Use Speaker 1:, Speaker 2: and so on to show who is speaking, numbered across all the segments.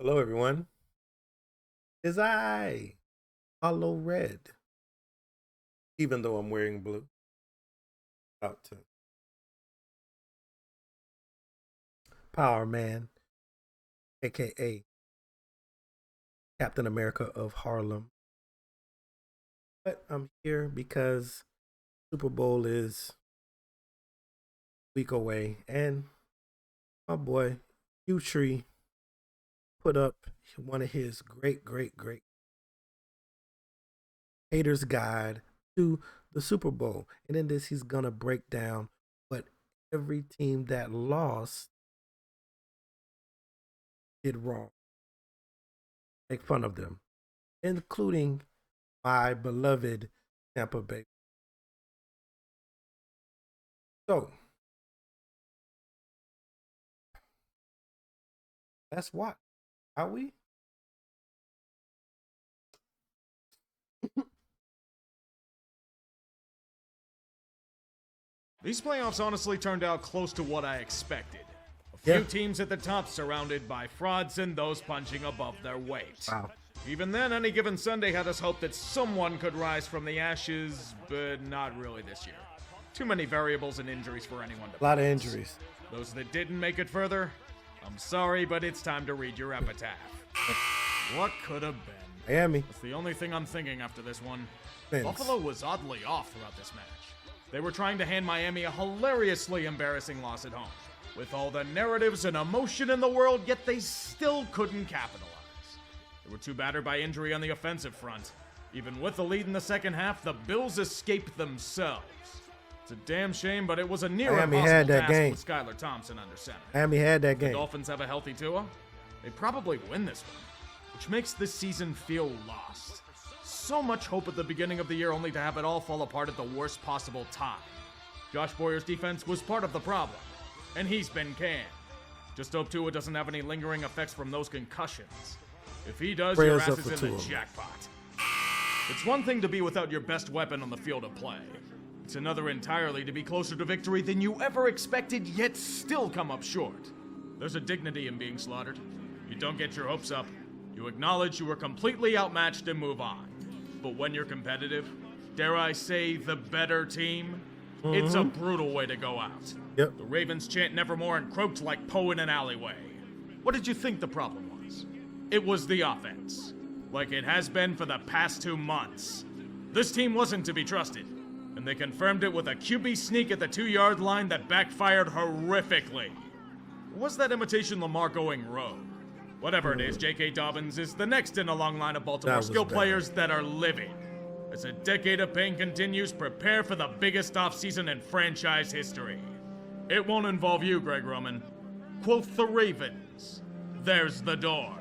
Speaker 1: Hello, everyone. Is I hollow red, even though I'm wearing blue? Out to Power Man, aka Captain America of Harlem. But I'm here because Super Bowl is a week away, and my boy Utree put up one of his great haters guide to the Super Bowl. And in this, he's gonna break down what every team that lost did wrong. Make fun of them, including my beloved Tampa Bay. So that's what. Are we?
Speaker 2: These playoffs honestly turned out close to what I expected. A few teams at the top surrounded by frauds and those punching above their weight.
Speaker 1: Wow.
Speaker 2: Even then, any given Sunday had us hope that someone could rise from the ashes, but not really this year. Too many variables and injuries for anyone to
Speaker 1: A lot of
Speaker 2: balance.
Speaker 1: injuries.
Speaker 2: Those that didn't make it further, I'm sorry, but it's time to read your epitaph. What could have been?
Speaker 1: Miami.
Speaker 2: That's the only thing I'm thinking after this one.
Speaker 1: Vince.
Speaker 2: Buffalo was oddly off throughout this match. They were trying to hand Miami a hilariously embarrassing loss at home. With all the narratives and emotion in the world, yet they still couldn't capitalize. They were too battered by injury on the offensive front. Even with the lead in the second half, the Bills escaped themselves. It's a damn shame, but it was a near
Speaker 1: Miami
Speaker 2: impossible
Speaker 1: had that
Speaker 2: task
Speaker 1: game.
Speaker 2: with Skylar Thompson under center.
Speaker 1: Miami had that
Speaker 2: The
Speaker 1: game.
Speaker 2: Dolphins have a healthy Tua. They probably win this one, which makes this season feel lost. So much hope at the beginning of the year only to have it all fall apart at the worst possible time. Josh Boyer's defense was part of the problem, and he's been canned. Just hope Tua doesn't have any lingering effects from those concussions. If he does, your
Speaker 1: Prayers
Speaker 2: ass
Speaker 1: up
Speaker 2: is
Speaker 1: for
Speaker 2: in the
Speaker 1: Tua.
Speaker 2: jackpot. It's one thing to be without your best weapon on the field of play. It's another entirely to be closer to victory than you ever expected, yet still come up short. There's a dignity in being slaughtered. You don't get your hopes up. You acknowledge you were completely outmatched and move on. But when you're competitive, dare I say the better team, it's a brutal way to go out.
Speaker 1: Yep.
Speaker 2: The Ravens chant nevermore and croaked like Poe in an alleyway. What did you think the problem was? It was the offense. Like it has been for the past 2 months. This team wasn't to be trusted. And they confirmed it with a QB sneak at the 2-yard line that backfired horrifically. Was that imitation Lamar going rogue? Whatever it is, J.K. Dobbins is the next in a long line of Baltimore
Speaker 1: was
Speaker 2: skill
Speaker 1: bad.
Speaker 2: players that are living. As a decade of pain continues, prepare for the biggest offseason in franchise history. It won't involve you, Greg Roman. Quoth the Ravens. There's the door.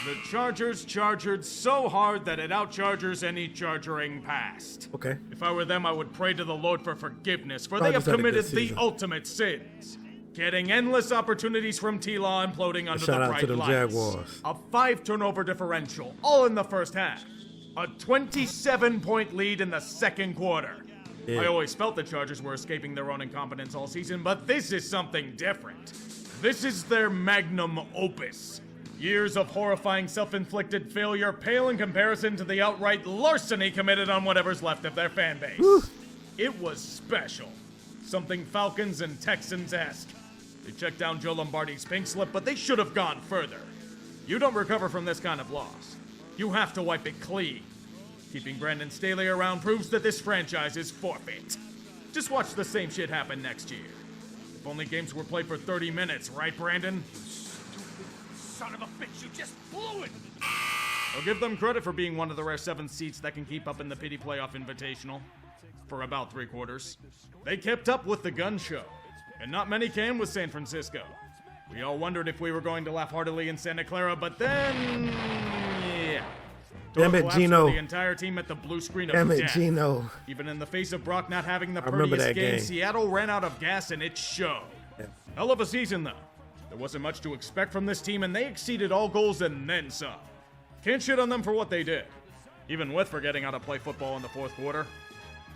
Speaker 2: The Chargers chargered so hard that it outchargers any chargering past.
Speaker 1: Okay.
Speaker 2: If I were them, I would pray to the Lord for forgiveness, for
Speaker 1: Chargers
Speaker 2: they have
Speaker 1: had a good
Speaker 2: committed the
Speaker 1: season.
Speaker 2: ultimate sins. Getting endless opportunities from T-Law imploding under
Speaker 1: Shout
Speaker 2: the
Speaker 1: out
Speaker 2: bright
Speaker 1: to them
Speaker 2: lights.
Speaker 1: Jaguars.
Speaker 2: A 5-turnover differential, all in the first half. A 27-point lead in the second quarter.
Speaker 1: Yeah.
Speaker 2: I always felt the Chargers were escaping their own incompetence all season, but this is something different. This is their magnum opus. Years of horrifying self-inflicted failure pale in comparison to the outright larceny committed on whatever's left of their fan base. It was special. Something Falcons and Texans-esque. They checked down Joe Lombardi's pink slip, but they should have gone further. You don't recover from this kind of loss. You have to wipe it clean. Keeping Brandon Staley around proves that this franchise is forfeit. Just watch the same shit happen next year. If only games were played for 30 minutes, right, Brandon?
Speaker 3: Son of a bitch, you just blew it!
Speaker 2: I'll give them credit for being one of the rare 7 seats that can keep up in the Pity Playoff Invitational. For about 3 quarters. They kept up with the gun show. And not many can with San Francisco. We all wondered if we were going to laugh heartily in Santa Clara, but then... yeah.
Speaker 1: Damn it,
Speaker 2: Collapse for
Speaker 1: Gino.
Speaker 2: The entire team at the blue screen of
Speaker 1: Damn it,
Speaker 2: death.
Speaker 1: Gino.
Speaker 2: Even in the face of Brock not having the
Speaker 1: remember
Speaker 2: prettiest
Speaker 1: that game.
Speaker 2: Seattle ran out of gas and it showed.
Speaker 1: Yeah.
Speaker 2: Hell of a season, though. There wasn't much to expect from this team, and they exceeded all goals and then some. Can't shit on them for what they did. Even with forgetting how to play football in the fourth quarter.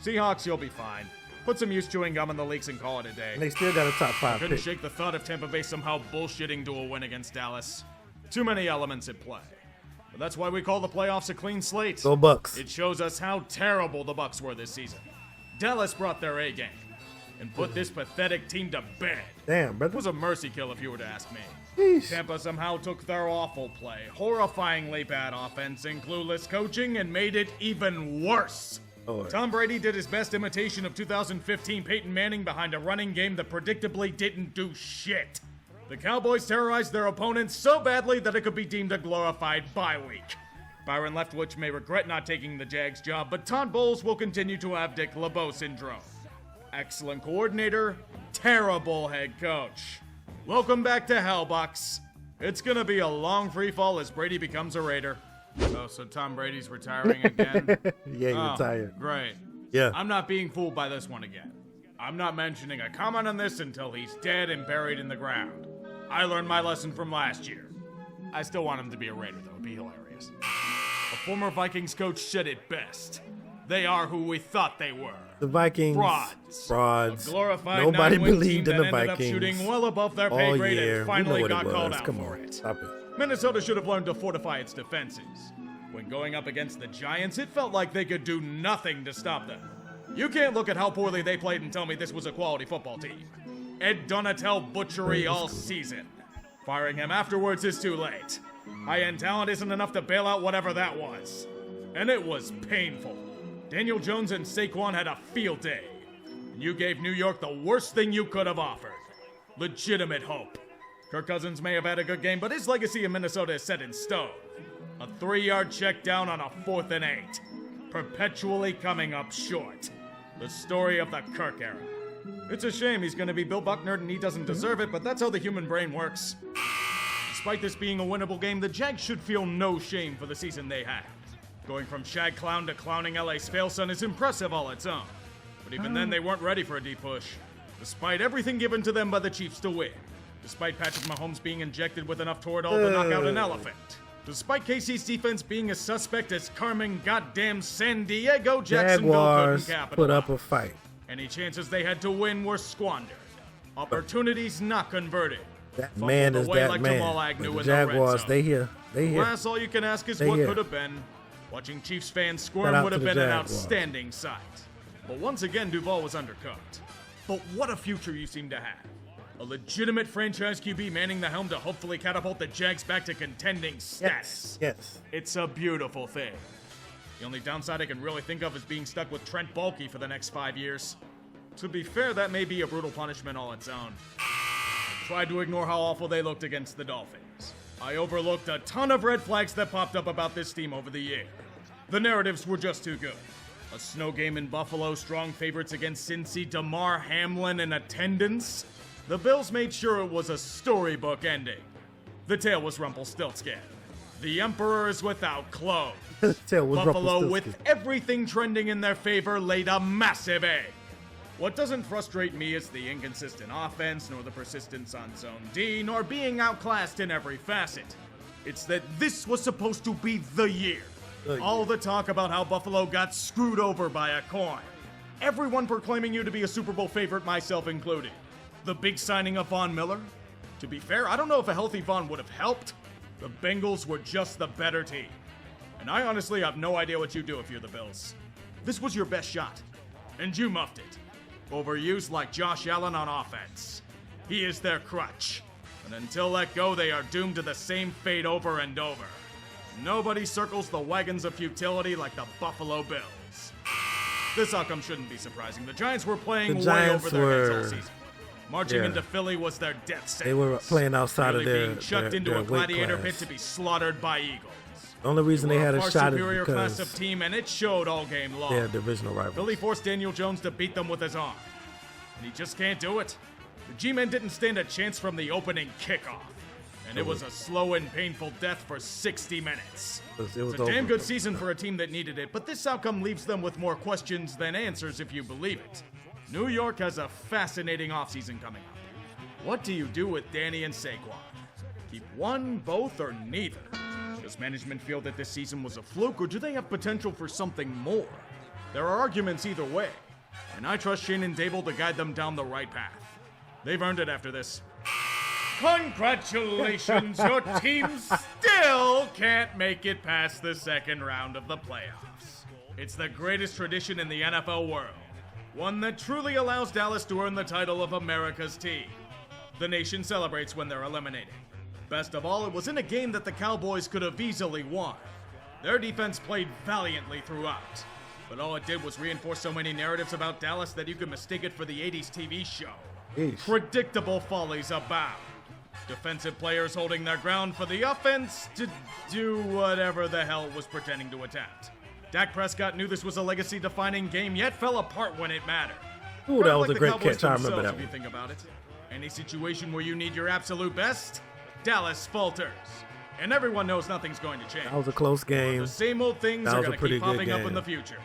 Speaker 2: Seahawks, you'll be fine. Put some used chewing gum in the leaks and call it a day.
Speaker 1: And they still got a top 5
Speaker 2: Couldn't
Speaker 1: pick.
Speaker 2: shake the thought of Tampa Bay somehow bullshitting to a win against Dallas. Too many elements at play. But that's why we call the playoffs a clean slate.
Speaker 1: Go Bucs.
Speaker 2: It shows us how terrible the Bucs were this season. Dallas brought their A game and put this pathetic team to bed.
Speaker 1: Damn,
Speaker 2: It
Speaker 1: brother.
Speaker 2: was a mercy kill if you were to ask me.
Speaker 1: Sheesh.
Speaker 2: Tampa somehow took their awful play, horrifyingly bad offense, and clueless coaching and made it even worse.
Speaker 1: Lord.
Speaker 2: Tom Brady did his best imitation of 2015 Peyton Manning behind a running game that predictably didn't do shit. The Cowboys terrorized their opponents so badly that it could be deemed a glorified bye week. Byron Leftwich may regret not taking the Jags job, but Todd Bowles will continue to have Dick LeBeau syndrome. Excellent coordinator, terrible head coach. Welcome back to hell, Bucs. It's gonna be a long free fall as Brady becomes a Raider. Oh, so Tom Brady's retiring again?
Speaker 1: Yeah, he
Speaker 2: Oh,
Speaker 1: retired.
Speaker 2: Great.
Speaker 1: Yeah.
Speaker 2: I'm not being fooled by this one again. I'm not mentioning a comment on this until he's dead and buried in the ground. I learned my lesson from last year. I still want him to be a Raider, though. It'd be hilarious. A former Vikings coach said it best. They are who we thought they were.
Speaker 1: The Vikings.
Speaker 2: Frauds. A glorified
Speaker 1: Nobody
Speaker 2: nine-win
Speaker 1: believed
Speaker 2: team
Speaker 1: in
Speaker 2: that
Speaker 1: the
Speaker 2: ended up
Speaker 1: Vikings.
Speaker 2: shooting well above their
Speaker 1: all
Speaker 2: pay grade
Speaker 1: year.
Speaker 2: and
Speaker 1: We know
Speaker 2: finally
Speaker 1: what
Speaker 2: got
Speaker 1: it
Speaker 2: called
Speaker 1: was.
Speaker 2: out
Speaker 1: Come
Speaker 2: for
Speaker 1: on.
Speaker 2: it.
Speaker 1: Stop it.
Speaker 2: Minnesota should have learned to fortify its defenses. When going up against the Giants, it felt like they could do nothing to stop them. You can't look at how poorly they played and tell me this was a quality football team. Ed Donatel butchery all season. Firing him afterwards is too late. High-end talent isn't enough to bail out whatever that was. And it was painful. Daniel Jones and Saquon had a field day. And you gave New York the worst thing you could have offered. Legitimate hope. Kirk Cousins may have had a good game, but his legacy in Minnesota is set in stone. A 3-yard check down on a 4th and 8. Perpetually coming up short. The story of the Kirk era. It's a shame he's going to be Bill Buckner and he doesn't deserve it, but that's how the human brain works. Despite this being a winnable game, the Jags should feel no shame for the season they had. Going from shag clown to clowning LA's failson is impressive all its own. But even then, they weren't ready for a deep push. Despite everything given to them by the Chiefs to win. Despite Patrick Mahomes being injected with enough Toradol to knock out an elephant. Despite KC's defense being as suspect as Carmen goddamn San Diego, Jacksonville
Speaker 1: Jaguars
Speaker 2: couldn't capitalize.
Speaker 1: put up a fight.
Speaker 2: Any chances they had to win were squandered. Opportunities not converted.
Speaker 1: That
Speaker 2: Fumbled
Speaker 1: man is
Speaker 2: away
Speaker 1: that
Speaker 2: like
Speaker 1: man.
Speaker 2: Jamal
Speaker 1: But
Speaker 2: Agnew
Speaker 1: the
Speaker 2: in the red
Speaker 1: Jaguars,
Speaker 2: zone.
Speaker 1: they here. They here.
Speaker 2: Alas, all you can ask is
Speaker 1: They
Speaker 2: what
Speaker 1: here.
Speaker 2: could have been. Watching Chiefs fans
Speaker 1: Shout
Speaker 2: squirm
Speaker 1: out
Speaker 2: would
Speaker 1: to
Speaker 2: have
Speaker 1: the
Speaker 2: been an
Speaker 1: Jaguars.
Speaker 2: outstanding sight. But once again, Duval was undercooked. But what a future you seem to have. A legitimate franchise QB manning the helm to hopefully catapult the Jags back to contending status.
Speaker 1: Yes.
Speaker 2: It's a beautiful thing. The only downside I can really think of is being stuck with Trent Baalke for the next 5 years. To be fair, that may be a brutal punishment all its own. I tried to ignore how awful they looked against the Dolphins. I overlooked a ton of red flags that popped up about this team over the year. The narratives were just too good. A snow game in Buffalo, strong favorites against Cincy, DeMar Hamlin in attendance. The Bills made sure it was a storybook ending. The tale was Rumpelstiltskin. The Emperor is without clothes.
Speaker 1: Tail was
Speaker 2: Buffalo,
Speaker 1: Rumpelstiltskin.
Speaker 2: with everything trending in their favor, laid a massive egg. What doesn't frustrate me is the inconsistent offense, nor the persistence on Zone D, nor being outclassed in every facet. It's that this was supposed to be the year. All the talk about how Buffalo got screwed over by a coin. Everyone proclaiming you to be a Super Bowl favorite, myself included. The big signing of Von Miller? To be fair, I don't know if a healthy Von would have helped. The Bengals were just the better team. And I honestly have no idea what you do if you're the Bills. This was your best shot. And you muffed it. Overused like Josh Allen on offense. He is their crutch. And until let go, they are doomed to the same fate over and over. Nobody circles the wagons of futility like the Buffalo Bills. This outcome shouldn't be surprising. The Giants were playing
Speaker 1: The
Speaker 2: way
Speaker 1: Giants
Speaker 2: over their heads all
Speaker 1: were-
Speaker 2: season. Marching
Speaker 1: yeah.
Speaker 2: into Philly was their death sentence.
Speaker 1: They were playing outside of
Speaker 2: Nearly
Speaker 1: their
Speaker 2: being chucked
Speaker 1: their-
Speaker 2: into
Speaker 1: their
Speaker 2: a gladiator
Speaker 1: weight
Speaker 2: pit
Speaker 1: class.
Speaker 2: to be slaughtered by Eagles.
Speaker 1: The only reason they had a
Speaker 2: far
Speaker 1: shot is
Speaker 2: superior class of
Speaker 1: because
Speaker 2: team, and it showed all game long.
Speaker 1: they're divisional rivals.
Speaker 2: Philly forced Daniel Jones to beat them with his arm. And he just can't do it. The G-Men didn't stand a chance from the opening kickoff. And it was a slow and painful death for 60 minutes.
Speaker 1: It was
Speaker 2: It's a damn
Speaker 1: over.
Speaker 2: good season for a team that needed it, but this outcome leaves them with more questions than answers if you believe it. New York has a fascinating offseason coming up. What do you do with Danny and Saquon? Keep one, both, or neither? Does management feel that this season was a fluke, or do they have potential for something more? There are arguments either way, and I trust Shane and Dable to guide them down the right path. They've earned it after this. Congratulations, your team still can't make it past the second round of the playoffs. It's the greatest tradition in the NFL world, one that truly allows Dallas to earn the title of America's team. The nation celebrates when they're eliminated. Best of all, it was in a game that the Cowboys could have easily won. Their defense played valiantly throughout, but all it did was reinforce so many narratives about Dallas that you could mistake it for the 80s TV show. Predictable follies abound. Defensive players holding their ground for the offense to do whatever the hell it was pretending to attempt. Dak Prescott knew this was a legacy-defining game, yet fell apart when it mattered.
Speaker 1: Ooh, that was a great
Speaker 2: Cowboys
Speaker 1: catch. I remember that
Speaker 2: if you
Speaker 1: one.
Speaker 2: think about it. Any situation where you need your absolute best, Dallas falters. And everyone knows nothing's going to change.
Speaker 1: That was a close game.
Speaker 2: The same old things
Speaker 1: That
Speaker 2: are
Speaker 1: was a
Speaker 2: going to
Speaker 1: pretty
Speaker 2: keep
Speaker 1: good
Speaker 2: popping up
Speaker 1: game.
Speaker 2: in the future,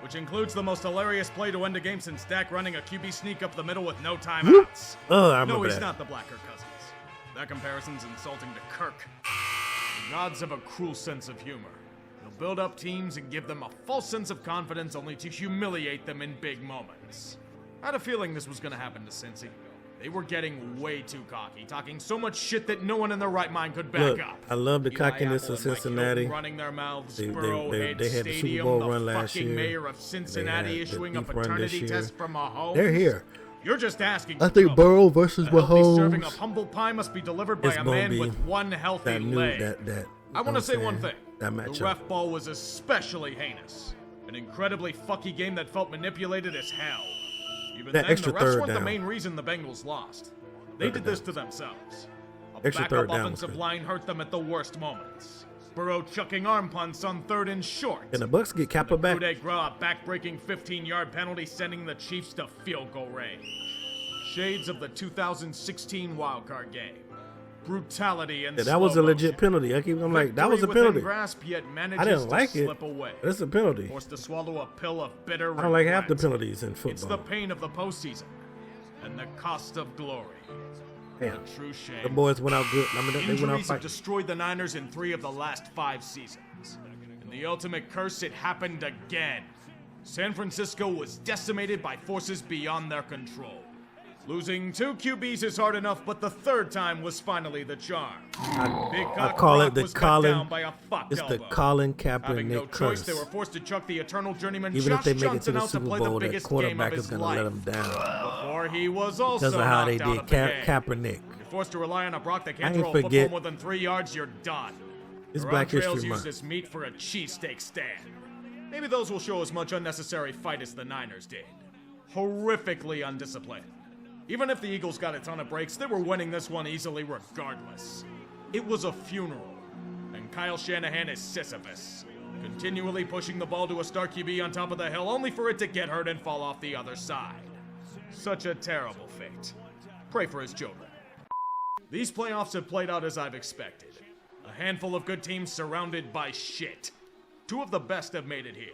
Speaker 2: which includes the most hilarious play to end a game since Dak running a QB sneak up the middle with no timeouts.
Speaker 1: Oh, I
Speaker 2: No,
Speaker 1: remember
Speaker 2: he's
Speaker 1: that.
Speaker 2: not the Black Kirk Cousins. That comparison's insulting to Kirk. The gods have a cruel sense of humor. They'll build up teams and give them a false sense of confidence only to humiliate them in big moments. I had a feeling this was going to happen to Cincy. They were getting way too cocky, talking so much shit that no one in their right mind could back
Speaker 1: Look,
Speaker 2: up.
Speaker 1: I love the
Speaker 2: Eli
Speaker 1: cockiness
Speaker 2: Apple
Speaker 1: of
Speaker 2: and Mike
Speaker 1: Cincinnati.
Speaker 2: Hilton running their mouths,
Speaker 1: They
Speaker 2: Burrowhead
Speaker 1: had the Super
Speaker 2: Stadium,
Speaker 1: Bowl
Speaker 2: the
Speaker 1: run last
Speaker 2: fucking
Speaker 1: year.
Speaker 2: mayor of Cincinnati
Speaker 1: They had the
Speaker 2: issuing a
Speaker 1: deep run this
Speaker 2: paternity
Speaker 1: year.
Speaker 2: test from Mahomes.
Speaker 1: They're here.
Speaker 2: You're just asking.
Speaker 1: I
Speaker 2: for
Speaker 1: think
Speaker 2: trouble.
Speaker 1: Burrow versus
Speaker 2: A healthy serving
Speaker 1: Mahomes.
Speaker 2: of humble pie must be delivered by
Speaker 1: It's
Speaker 2: a
Speaker 1: gonna
Speaker 2: man
Speaker 1: be
Speaker 2: with one healthy
Speaker 1: That new
Speaker 2: leg.
Speaker 1: that.
Speaker 2: I want to say one thing.
Speaker 1: That
Speaker 2: The
Speaker 1: matchup.
Speaker 2: ref ball was especially heinous. An incredibly fucky game that felt manipulated as hell. Even
Speaker 1: That
Speaker 2: then,
Speaker 1: extra
Speaker 2: the refs
Speaker 1: third
Speaker 2: weren't the
Speaker 1: down.
Speaker 2: main reason the Bengals lost. They
Speaker 1: Third
Speaker 2: did
Speaker 1: down.
Speaker 2: this to themselves. A
Speaker 1: Extra
Speaker 2: backup
Speaker 1: third down was
Speaker 2: offensive
Speaker 1: good.
Speaker 2: line hurt them at the worst moments. Burrow chucking arm punts on 3rd and short.
Speaker 1: And the Bucs get Kappa back.
Speaker 2: Coup de grace, a back-breaking 15-yard penalty sending the Chiefs to field goal range. Shades of the 2016 wildcard game. Brutality and
Speaker 1: Yeah, that was a
Speaker 2: slow
Speaker 1: legit
Speaker 2: motion.
Speaker 1: penalty. I'm like, that was a
Speaker 2: Victory within
Speaker 1: penalty.
Speaker 2: grasp, yet manages
Speaker 1: I didn't
Speaker 2: to
Speaker 1: like it.
Speaker 2: slip away.
Speaker 1: That's a penalty.
Speaker 2: Forced to swallow a pill of bitter
Speaker 1: I don't like half the
Speaker 2: regret.
Speaker 1: penalties in
Speaker 2: It's the
Speaker 1: football.
Speaker 2: pain of the postseason and the cost of glory.
Speaker 1: Damn.
Speaker 2: A true shame.
Speaker 1: The boys went out good. I mean, they went out
Speaker 2: Injuries have
Speaker 1: fighting.
Speaker 2: destroyed the Niners in 3 of the last 5 seasons. And the ultimate curse, it happened again. San Francisco was decimated by forces beyond their control. Losing 2 QBs is hard enough, but the 3rd time was finally the charm. Big
Speaker 1: I
Speaker 2: Cock
Speaker 1: call
Speaker 2: Brock
Speaker 1: it the
Speaker 2: was cut
Speaker 1: Colin.
Speaker 2: down by a fucked
Speaker 1: It's the
Speaker 2: elbow.
Speaker 1: Colin
Speaker 2: Having no
Speaker 1: Kaepernick
Speaker 2: choice,
Speaker 1: curse.
Speaker 2: they were forced to chuck the eternal journeyman
Speaker 1: Even
Speaker 2: Josh
Speaker 1: if they make it to
Speaker 2: Johnson
Speaker 1: the
Speaker 2: out to
Speaker 1: Super
Speaker 2: play
Speaker 1: Bowl,
Speaker 2: the
Speaker 1: that
Speaker 2: biggest game
Speaker 1: quarterback
Speaker 2: of
Speaker 1: is
Speaker 2: his
Speaker 1: going to
Speaker 2: life.
Speaker 1: let them down
Speaker 2: Before he was also
Speaker 1: because of how they
Speaker 2: knocked out
Speaker 1: did
Speaker 2: of the game.
Speaker 1: Kaepernick.
Speaker 2: You're forced to rely on a Brock that
Speaker 1: I
Speaker 2: can't
Speaker 1: ain't
Speaker 2: throw a football
Speaker 1: forget-
Speaker 2: more than 3 yards, you're done.
Speaker 1: It's
Speaker 2: The
Speaker 1: Black
Speaker 2: Trails
Speaker 1: History
Speaker 2: use
Speaker 1: Month.
Speaker 2: this meat for a cheesesteak stand. Maybe those will show as much unnecessary fight as the Niners did. Horrifically undisciplined. Even if the Eagles got a ton of breaks, they were winning this one easily regardless. It was a funeral, and Kyle Shanahan is Sisyphus, continually pushing the ball to a star QB on top of the hill only for it to get hurt and fall off the other side. Such a terrible fate. Pray for his children. These playoffs have played out as I've expected. A handful of good teams surrounded by shit. 2 of the best have made it here,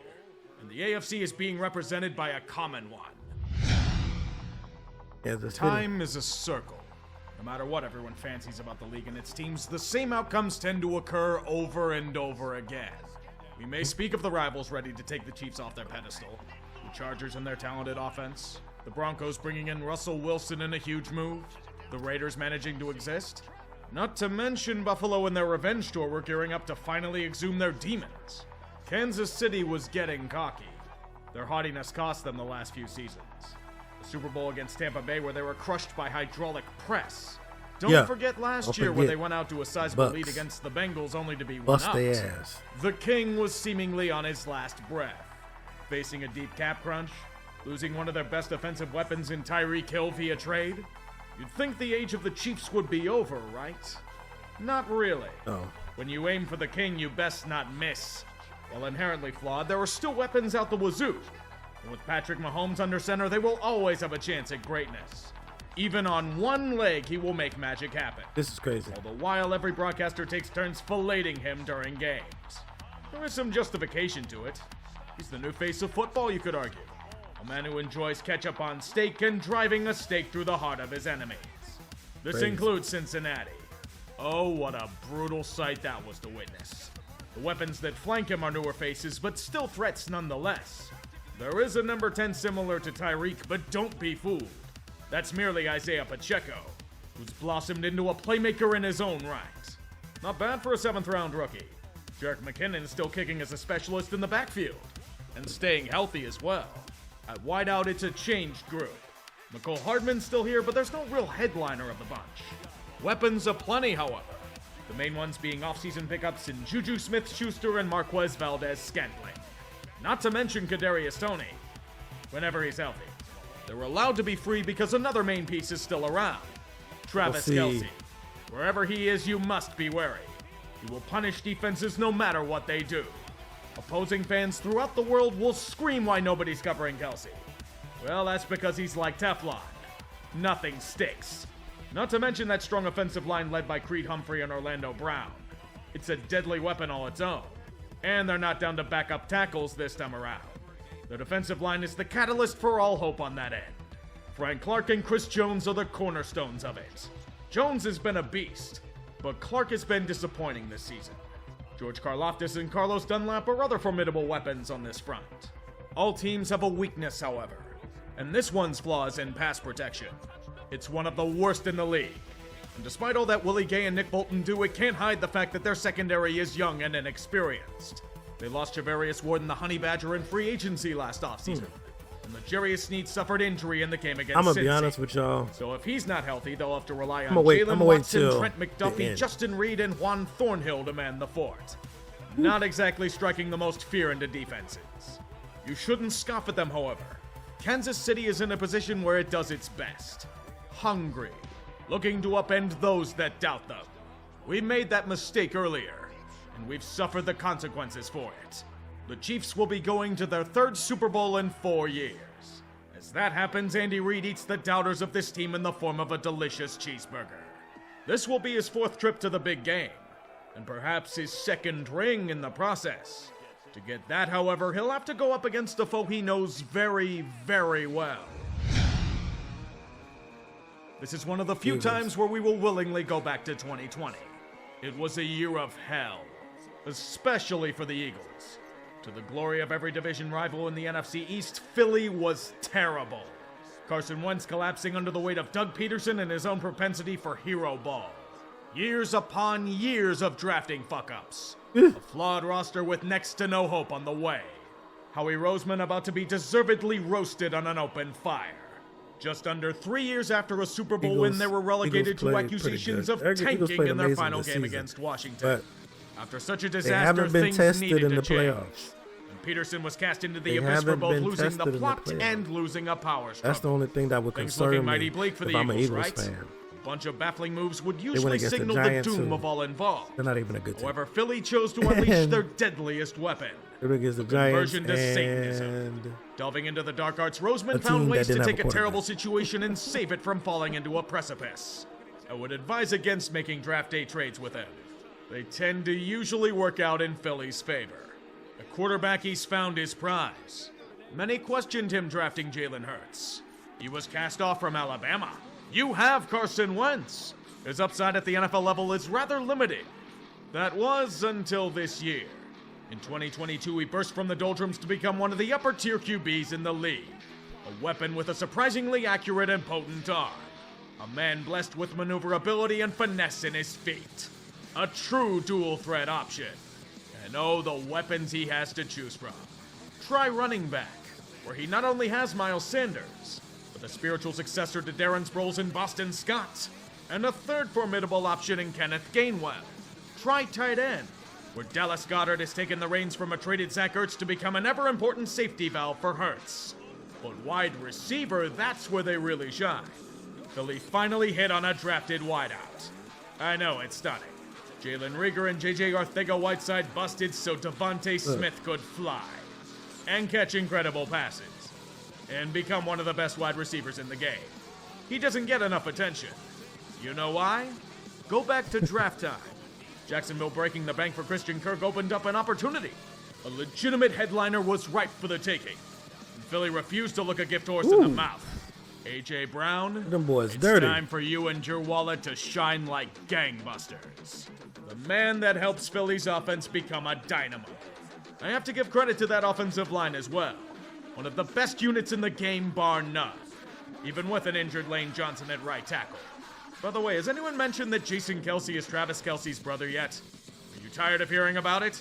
Speaker 2: and the AFC is being represented by a common one.
Speaker 1: Kansas City.
Speaker 2: Time is a circle. No matter what everyone fancies about the league and its teams, the same outcomes tend to occur over and over again. We may speak of the rivals ready to take the Chiefs off their pedestal, the Chargers and their talented offense, the Broncos bringing in Russell Wilson in a huge move, the Raiders managing to exist, not to mention Buffalo and their revenge tour were gearing up to finally exhume their demons. Kansas City was getting cocky. Their haughtiness cost them the last few seasons. The Super Bowl against Tampa Bay where they were crushed by hydraulic press. Don't
Speaker 1: Yeah,
Speaker 2: forget last
Speaker 1: don't
Speaker 2: year where
Speaker 1: forget.
Speaker 2: they went out to a sizable
Speaker 1: Bucs.
Speaker 2: lead against the Bengals only to be
Speaker 1: Bust
Speaker 2: one-upped.
Speaker 1: their ass.
Speaker 2: The King was seemingly on his last breath, facing a deep cap crunch, losing one of their best offensive weapons in Tyreek Hill via trade. You'd think the age of the Chiefs would be over, right? Not really.
Speaker 1: Oh.
Speaker 2: When you aim for the King, you best not miss. While inherently flawed, there are still weapons out the wazoo. And with Patrick Mahomes under center, they will always have a chance at greatness. Even on one leg, he will make magic happen.
Speaker 1: This is crazy.
Speaker 2: All the while, every broadcaster takes turns filleting him during games. There is some justification to it. He's the new face of football, you could argue. A man who enjoys ketchup on steak and driving a stake through the heart of his enemies. This
Speaker 1: Crazy.
Speaker 2: includes Cincinnati. Oh, what a brutal sight that was to witness. The weapons that flank him are newer faces, but still threats nonetheless. There is a number 10 similar to Tyreek, but don't be fooled. That's merely Isaiah Pacheco. who's blossomed into a playmaker in his own right. Not bad for a 7th-round rookie. Jerick McKinnon is still kicking as a specialist in the backfield, and staying healthy as well. At wideout, it's a changed group. McCole Hardman's still here, but there's no real headliner of the bunch. Weapons aplenty, however. The main ones being offseason pickups in Juju Smith-Schuster and Marquez Valdez-Scantling. Not to mention Kadarius Toney, whenever he's healthy. They're allowed to be free because another main piece is still around. Travis Kelce. Wherever he is, you must be wary. He will punish defenses no matter what they do. Opposing fans throughout the world will scream why nobody's covering Kelce. Well, that's because he's like Teflon. Nothing sticks. Not to mention that strong offensive line led by Creed Humphrey and Orlando Brown. It's a deadly weapon all its own. And they're not down to backup tackles this time around. The defensive line is the catalyst for all hope on that end. Frank Clark and Chris Jones are the cornerstones of it. Jones has been a beast, but Clark has been disappointing this season. George Karlaftis and Carlos Dunlap are other formidable weapons on this front. All teams have a weakness, however, and this one's flaws in pass protection. It's one of the worst in the league. And despite all that Willie Gay and Nick Bolton do, it can't hide the fact that their secondary is young and inexperienced. They lost Javarius Ward and the Honey Badger in free agency last offseason. And L'Jarius Sneed suffered injury in the game against
Speaker 1: I'm gonna
Speaker 2: Cincy.
Speaker 1: be honest with y'all.
Speaker 2: So if he's not healthy, they'll have to rely on
Speaker 1: Jalen
Speaker 2: Watson, Trent McDuffie, Justin Reed, and Juan Thornhill to man the fort. Not exactly striking the most fear into defenses. You shouldn't scoff at them, however. Kansas City is in a position where it does its best. Hungry. Looking to upend those that doubt them. We made that mistake earlier, and we've suffered the consequences for it. The Chiefs will be going to their 3rd Super Bowl in 4 years. As that happens, Andy Reid eats the doubters of this team in the form of a delicious cheeseburger. This will be his 4th trip to the big game, and perhaps his 2nd ring in the process. To get that, however, he'll have to go up against a foe he knows very, very well. This is one of the few times where we will willingly go back to 2020. It was a year of hell, especially for the Eagles. To the glory of every division rival in the NFC East, Philly was terrible. Carson Wentz collapsing under the weight of Doug Peterson and his own propensity for hero ball. Years upon years of drafting fuck-ups. A flawed roster with next to no hope on the way. Howie Roseman about to be deservedly roasted on an open fire. Just under 3 years after a Super Bowl win, they were relegated to accusations of tanking in their final game against Washington. After such a disaster, things needed to change. And Peterson was cast into the abyss for both losing the plot and losing a power struggle.
Speaker 1: That's the only thing that would concern me
Speaker 2: bleak for
Speaker 1: if
Speaker 2: the
Speaker 1: I'm an
Speaker 2: Eagles,
Speaker 1: Eagles
Speaker 2: right?
Speaker 1: fan.
Speaker 2: A bunch of baffling moves would usually
Speaker 1: against the
Speaker 2: signal the
Speaker 1: Giants,
Speaker 2: doom
Speaker 1: who-
Speaker 2: of all involved.
Speaker 1: They're not even a good team.
Speaker 2: However, Philly chose to unleash their deadliest weapon.
Speaker 1: They're against the Giants
Speaker 2: Conversion to Satanism.
Speaker 1: and
Speaker 2: Delving into the dark arts, Roseman
Speaker 1: team
Speaker 2: found
Speaker 1: that
Speaker 2: ways to
Speaker 1: didn't have
Speaker 2: take
Speaker 1: a
Speaker 2: a terrible
Speaker 1: quarterback.
Speaker 2: situation and save it from falling into a precipice. I would advise against making draft day trades with him. They tend to usually work out in Philly's favor. A quarterback, he's found his prize. Many questioned him drafting Jalen Hurts. He was cast off from Alabama. You have Carson Wentz. His upside at the NFL level is rather limited. That was until this year. In 2022, he burst from the doldrums to become one of the upper-tier QBs in the league. A weapon with a surprisingly accurate and potent arm. A man blessed with maneuverability and finesse in his feet. A true dual-threat option. And oh, the weapons he has to choose from. Try running back, where he not only has Miles Sanders, but the spiritual successor to Darren Sproles in Boston Scott, and a third formidable option in Kenneth Gainwell. Try tight end, where Dallas Goedert has taken the reins from a traded Zach Ertz to become an ever-important safety valve for Hurts. But wide receiver, that's where they really shine. Philly finally hit on a drafted wideout. I know, it's stunning. Jalen Reagor and J.J. Arcega-Whiteside busted so Devontae Smith could fly. And catch incredible passes. And become one of the best wide receivers in the game. He doesn't get enough attention. You know why? Go back to draft time. Jacksonville breaking the bank for Christian Kirk opened up an opportunity. A legitimate headliner was ripe for the taking. And Philly refused to look a gift horse in the mouth. A.J. Brown,
Speaker 1: them boys
Speaker 2: it's
Speaker 1: dirty.
Speaker 2: time for you and your wallet to shine like gangbusters. The man that helps Philly's offense become a dynamo. I have to give credit to that offensive line as well. One of the best units in the game, bar none. Even with an injured Lane Johnson at right tackle. By the way, has anyone mentioned that Jason Kelsey is Travis Kelsey's brother yet? Are you tired of hearing about it?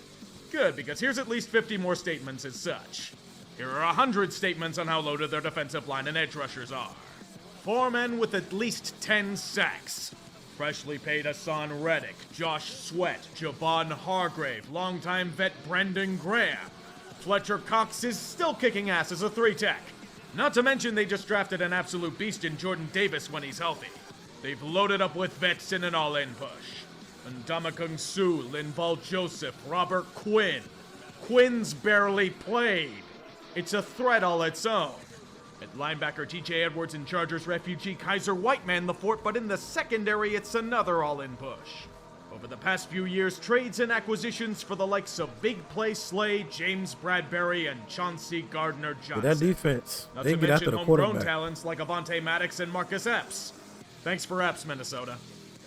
Speaker 2: Good, because here's at least 50 more statements as such. Here are 100 statements on how loaded their defensive line and edge rushers are. 4 men with at least 10 sacks. Freshly paid Hassan Reddick, Josh Sweat, Javon Hargrave, longtime vet Brendan Graham. Fletcher Cox is still kicking ass as a 3-tech. Not to mention they just drafted an absolute beast in Jordan Davis when he's healthy. They've loaded up with vets in an all-in push. Ndamukong Suh, Linval Joseph, Robert Quinn. Quinn's barely played. It's a threat all its own. At linebacker, TJ Edwards and Chargers refugee Kaiser White man the fort, but in the secondary, it's another all-in push. Over the past few years, trades and acquisitions for the likes of Big Play Slay, James Bradbury, and Chauncey Gardner-Johnson.
Speaker 1: That defense,
Speaker 2: Not
Speaker 1: they
Speaker 2: to
Speaker 1: get after
Speaker 2: mention
Speaker 1: the
Speaker 2: homegrown
Speaker 1: quarterback.
Speaker 2: talents like Avonte Maddox and Marcus Epps. Thanks for Epps, Minnesota.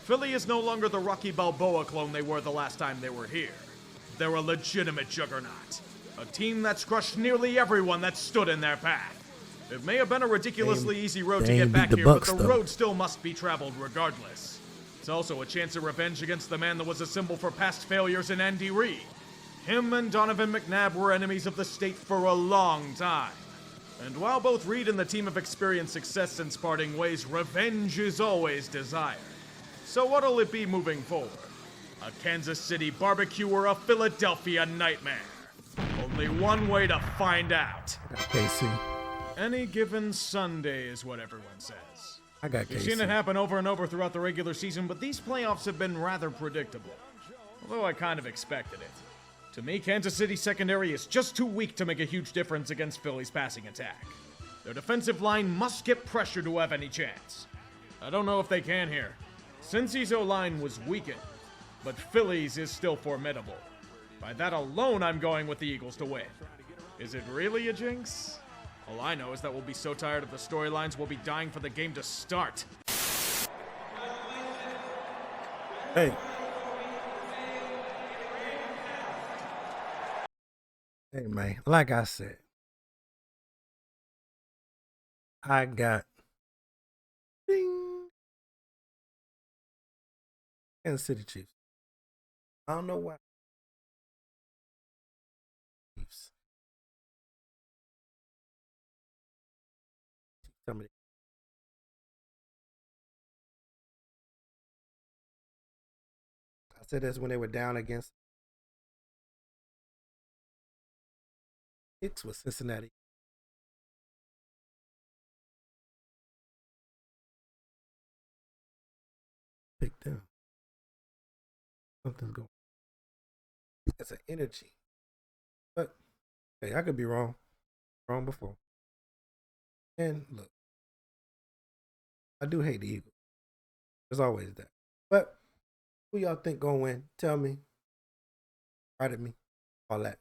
Speaker 2: Philly is no longer the Rocky Balboa clone they were the last time they were here. They're a legitimate juggernaut. A team that's crushed nearly everyone that stood in their path. It may have been a ridiculously easy road to get back here, but the road still must be traveled regardless. It's also a chance of revenge against the man that was a symbol for past failures in Andy Reid. Him and Donovan McNabb were enemies of the state for a long time. And while both Reid and the team have experienced success since parting ways, revenge is always desired. So what'll it be moving forward? A Kansas City barbecue or a Philadelphia nightmare? Only one way to find out.
Speaker 1: KC.
Speaker 2: Any given Sunday is what everyone says.
Speaker 1: I got
Speaker 2: We've
Speaker 1: KC.
Speaker 2: seen it happen over and over throughout the regular season, but these playoffs have been rather predictable. Although I kind of expected it. To me, Kansas City's secondary is just too weak to make a huge difference against Philly's passing attack. Their defensive line must get pressure to have any chance. I don't know if they can here. Cincy's O-line was weakened, but Philly's is still formidable. By that alone, I'm going with the Eagles to win. Is it really a jinx? All I know is that we'll be so tired of the storylines, we'll be dying for the game to start.
Speaker 1: Hey. Hey, man. Like I said, I got ding, Kansas City Chiefs. I don't know why. Chiefs. Tell me. I said this when they were down against Hicks with Cincinnati. Pick them. Something's going. It's an energy. But hey, I could be wrong. Wrong before. And look, I do hate the Eagles. There's always that. But who y'all think gonna win? Tell me. Write at me. All that.